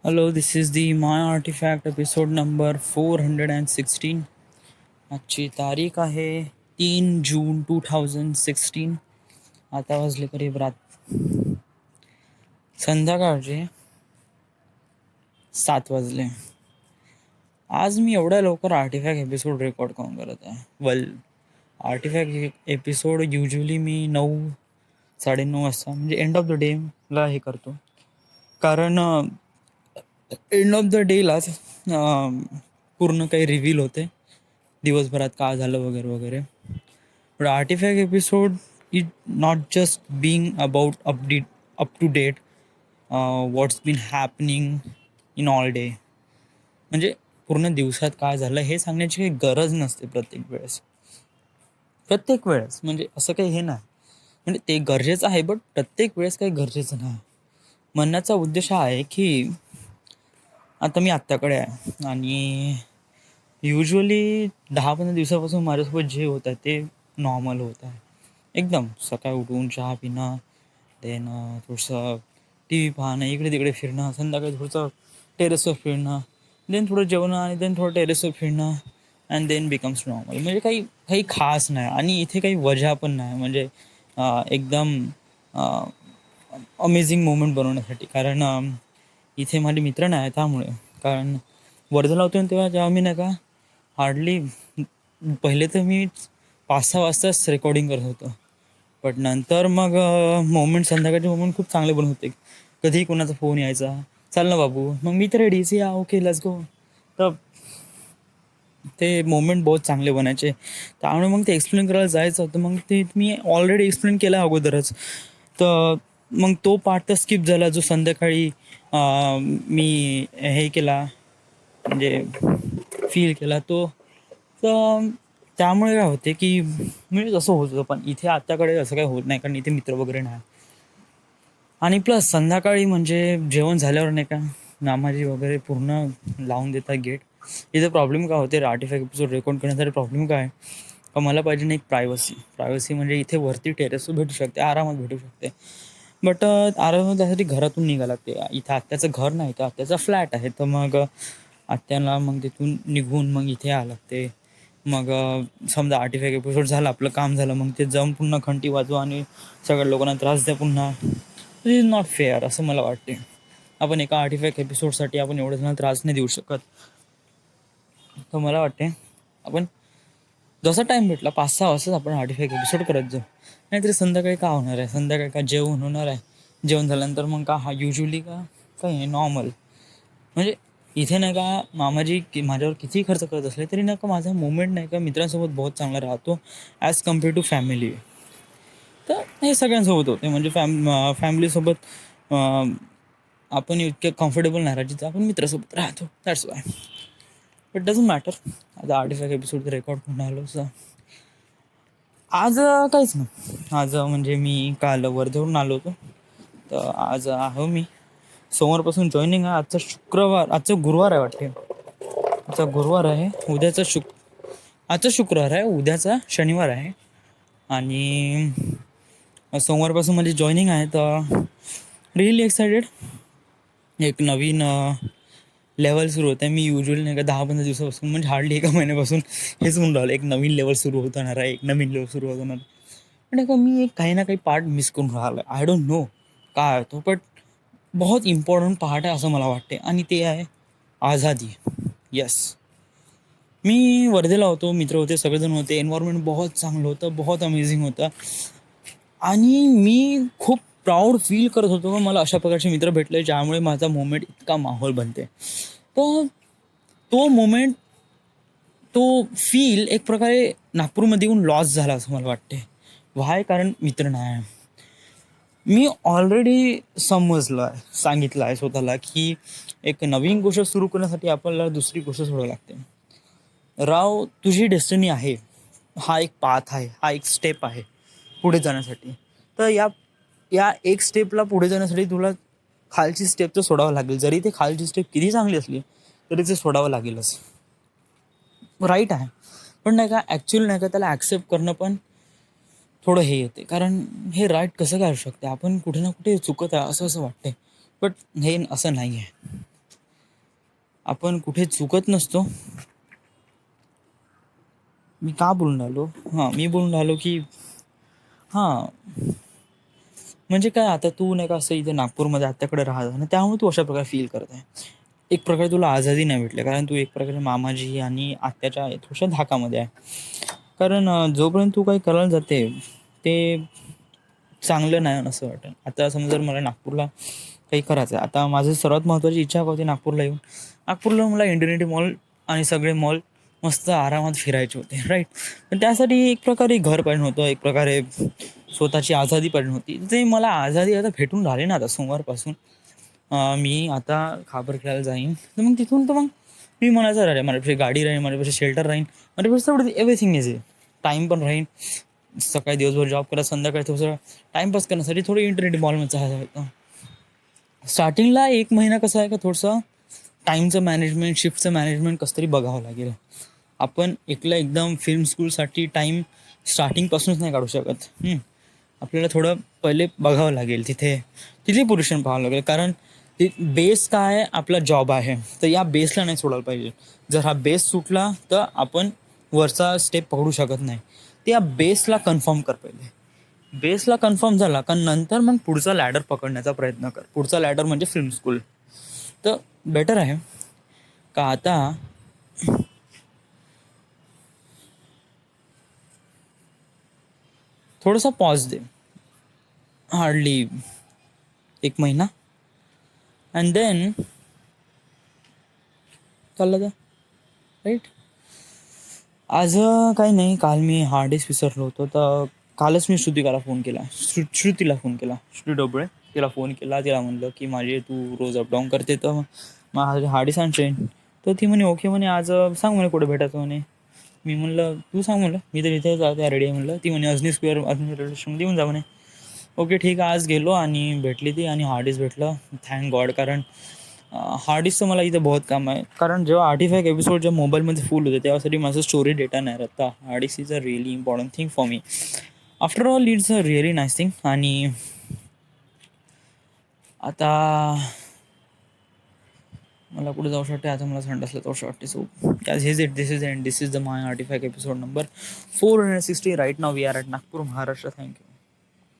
Hello, this is the My Artifact episode number 416. आजची तारीख आहे 3 जून 2016. आता वाजले करीब संध्याकाळचे 7 वाजले. आज मी एवढ्या लवकर आर्टिफॅक्ट एपिसोड रेकॉर्ड करून करत आहे. आर्टिफॅक्ट एपिसोड युजली मी 9-9:30 वाजता म्हणजे एंड ऑफ द डेला हे करतो, कारण एंड ऑफ द डेलाच पूर्ण काही रिव्हील होते दिवसभरात काय झालं वगैरे वगैरे. But artefact episode is not just being about up to date what's been happening in all day. म्हणजे पूर्ण दिवसात काय झालं हे सांगण्याची काही गरज नसते प्रत्येक वेळेस म्हणजे असं काही हे नाही. म्हणजे ते गरजेचं आहे, बट प्रत्येक वेळेस काही गरजेचं नाही. म्हणण्याचा उद्देश हा आहे की आता मी आत्ताकडे आहे आणि युजली 10-15 दिवसापासून माझ्यासोबत जे होत आहे ते नॉर्मल होत आहे. एकदम सकाळी उठून चहा पिणं, देन थोडंसं टी व्ही पाहणं, इकडे तिकडे फिरणं, संध्याकाळी थोडंसं टेरेसवर फिरणं, देन थोडं जेवणं आणि देन थोडं टेरेसवर फिरणं अँड देन बिकम्स नॉर्मल. म्हणजे काही काही खास नाही आणि इथे काही वजह पण नाही. म्हणजे एकदम अमेझिंग मोमेंट बनवण्यासाठी. कारण इथे माझे मित्र नाही त्यामुळे. कारण वर्धा लावतो ना तेव्हा मी नाही का हार्डली पहिले तर मी 5-6 वाजताच रेकॉर्डिंग करत होतो. बट नंतर मग संध्याकाळचे मोमेंट खूप चांगले बनत होते. कधीही कोणाचा फोन यायचा, चाल ना बाबू, मग मी तर रेडी या, ओके लेट्स गो. तर ते मोमेंट बहुत चांगले बनायचे. त्यामुळे मग ते एक्सप्लेन करायला जायचं होतं. मग ते मी ऑलरेडी एक्सप्लेन केला अगोदरच. तर मग तो पार्ट तर स्किप झाला जो संध्याकाळी मी हे केला, म्हणजे फील केला तो. तर त्यामुळे काय होते की म्हणजे असं होत होतं. पण इथे आत्ताकडे असं काही होत नाही, कारण इथे मित्र वगैरे नाही. आणि प्लस संध्याकाळी म्हणजे जेवण झाल्यावर नाही का नामाजी वगैरे पूर्ण लावून देतात गेट. इथे प्रॉब्लेम काय होते, आर्टिफॅक्ट एपिसोड रेकॉर्ड करण्यासाठी प्रॉब्लेम काय का मला पाहिजे नाही एक प्रायव्हसी. म्हणजे इथे वरती टेरेसवर भेटू शकते, आरामात भेटू शकते. बट आरामात त्यासाठी घरातून निघायला लागते. इथं आत्याचं घर नाही, तर आत्याचा फ्लॅट आहे. तर मग आत्याला मग तिथून निघून मग इथे यावं लागते. मग समजा आर्टिफॅक्ट एपिसोड झालं, आपलं काम झालं, मग ते जाऊन पुन्हा घंटी वाजवा आणि सगळ्या लोकांना त्रास द्या पुन्हा. इट इज नॉट फेअर असं मला वाटते. आपण एका आर्टिफॅक्ट एपिसोडसाठी आपण एवढं जण त्रास नाही देऊ शकत. तर मला वाटते आपण जसा टाईम भेटला 5-6 वाजताच आपण आर्टिफॅक्ट एपिसोड करत जाऊ. नाहीतरी संध्याकाळी का होणार आहे, संध्याकाळी का जेवण होणार आहे, जेवण झाल्यानंतर मग का युजली का काही नॉर्मल. म्हणजे इथे नाही का मामाजी माझ्यावर किती खर्च करत असले तरी नाही का माझा मोमेंट नाही का मित्रांसोबत बहुत चांगला राहतो ॲज कम्पेअर टू फॅमिली. तर हे सगळ्यांसोबत होते. म्हणजे फॅमिलीसोबत आपण इतके कम्फर्टेबल नाही राहत जिथे आपण मित्रासोबत राहतो. That's why. But doesn't matter. आता आर्टिफॅक्ट एपिसोड रेकॉर्ड करून आलो. सर आज काहीच नाही. आज म्हणजे मी काल वर्धेवरून आलो होतो. तर आज आहे मी सोमवारपासून जॉईनिंग आहे. आजचं गुरुवार आहे वाटते. आजचा गुरुवार आहे, आजचा शुक्रवार आहे, उद्याचा शनिवार आहे. आणि सोमवारपासून माझी जॉईनिंग आहे. तर रिअली एक्सायटेड. एक नवीन लेवल सुरू होत आहे. मी युजली नाही का 10-15 दिवसापासून म्हणजे हार्डली एका महिन्यापासून हेच म्हणून राहिलो, एक नवीन लेवल सुरू होणार आहे, एक नवीन लेवल सुरू होणार. पण का मी एक काही ना काही पार्ट मिस करून राहिलो आहे. आय डोंट नो काय तो, बट बहुत इम्पॉर्टंट पार्ट आहे असं मला वाटते. आणि ते आहे आझादी. येस, मी वर्धेला होतो, मित्र होते, सगळेजण होते, एन्व्हायरमेंट बहुत चांगलं होतं, बहुत अमेझिंग होतं. आणि मी खूप प्राऊड फील करत होतो का मला अशा प्रकारचे मित्र भेटले ज्यामुळे माझा मोमेंट इतका माहोल बनते. तर तो मोमेंट, तो फील एक प्रकारे नागपूरमध्ये येऊन लॉस झाला असं मला वाटते. व्हाय? कारण मित्र नाही. मी ऑलरेडी सांगितलं आहे स्वतःला की एक नवीन गोष्ट सुरू करण्यासाठी आपल्याला दुसरी गोष्ट सोडावी लागते. तुझी डेस्टिनी आहे, हा एक पाथ आहे, हा एक स्टेप आहे पुढे जाण्यासाठी. तर या एक स्टेपला पुढे जाण्यासाठी तुला खालची स्टेप तर सोडावं लागेल. जरी ते खालची स्टेप किती चांगली असली तरी ते सोडावं लागेलच. राईट आहे. पण नाही का ॲक्च्युअली नाही का त्याला ॲक्सेप्ट करणं पण थोडं हे येते. कारण हे राईट कसं काय असू शकते, आपण कुठे ना कुठे चुकत आहे असं वाटते. बट हे असं नाही आहे. आपण कुठे चुकत नसतो. मी का बोलून राहिलो, हां मी बोलून राहिलो की हां म्हणजे काय, आता तू नाही का असं इथे नागपूरमध्ये आत्याकडे राहत आहे ना, त्यामुळे तू अशा प्रकारे फील करत आहे. एक प्रकारे तुला आझादी नाही भेटली, कारण तू एक प्रकारे मामाजी आणि आत्याच्या थोड्याशा धाकामध्ये आहे. कारण जोपर्यंत तू काही करायला जाते ते चांगलं नाही असं वाटेल. आता समजा जर मला नागपूरला काही करायचं आहे, आता माझी सर्वात महत्त्वाची इच्छा होती नागपूरला येऊन, नागपूरला मला इंटिनिटी मॉल आणि सगळे मॉल मस्त आरामात फिरायचे होते, राईट. पण त्यासाठी एक प्रकारे घर पाहिजे होतं, एक प्रकारे स्वतःची आझादी पाहिजे होती. ते मला आझादी आता भेटून राहिली ना. आता सोमवारपासून मी आता खापर खेळायला जाईन, तर मग तिथून तर मग मी म्हणायचं राहील, माझ्यापेक्षा गाडी राहील, माझ्यापेक्षा शेल्टर राहील, माझ्यापेक्षा एवढं एव्हरीथिंग इज. टाईम पण राहील, सकाळी दिवसभर जॉब करा, संध्याकाळी थोडंसं टाईमपास करण्यासाठी थोडं इंटरनेट मॉलमध्ये जायचं. स्टार्टिंगला 1 महिना कसं आहे का, थोडंसं टाईमचं मॅनेजमेंट, शिफ्टचं मॅनेजमेंट कसं तरी बघावं लागेल. आपण एकला एकदम फिल्म स्कूलसाठी टाईम स्टार्टिंगपासूनच नाही काढू शकत. आपल्याला थोडं पहिले बघावं लागेल, तिथे तिथे पोझिशन पाहावं लागेल. कारण ते बेस काय आहे, आपला जॉब आहे, तर या बेसला नाही सोडायला पाहिजे. जर हा बेस सुटला तर आपण वरचा स्टेप पकडू शकत नाही. ते या बेसला कन्फर्म कर पहिले. बेसला कन्फर्म झाला का नंतर मग पुढचा लॅडर पकडण्याचा प्रयत्न कर. पुढचा लॅडर म्हणजे फिल्म स्कूल. तर बेटर आहे का आता थोडासा पॉज दे, हार्डली 1 महिना, अँड देन चाललं जा, राईट. आज काही नाही, काल मी हार्ड डिस्क विसरलो होतो, तर कालच मी श्रुतिकाला फोन केला, श्रुतीला फोन केला, श्रुती डोबळे. तिला फोन केला, तिला म्हणलं की माझे तू रोज अपडाऊन करते तर माझे हार्ड डिस्क आणशील. तर ती म्हणे ओके म्हणे, आज सांग म्हणे कुठे भेटायचं म्हणे. मी म्हणलं तू सांग म्हणलं, मी तर इथे जाते रेडी आहे म्हणलं. ती म्हणे अजनी स्क्वेअर, अजनी रेल्वे स्टेशनमध्ये येऊन जा म्हणे. ओके ठीक आहे, आज गेलो आणि भेटली ती आणि हार्ड डिस्क भेटलं, थँक गॉड. कारण हार्ड डिस्कचं मला इथं बहुत काम आहे. कारण जेव्हा 85 एपिसोड जेव्हा मोबाईलमध्ये फुल होते तेव्हासाठी माझं स्टोरेज डेटा नाही राहता. Hard disk is a really important thing for me. After all it's a really nice thing. आणि आता मला कुठे जाऊ शकते, आता मला संडासला जाऊ शकते. So this is the my 85 episode number 460 right now. We are at Nagpur, Maharashtra. Thank you.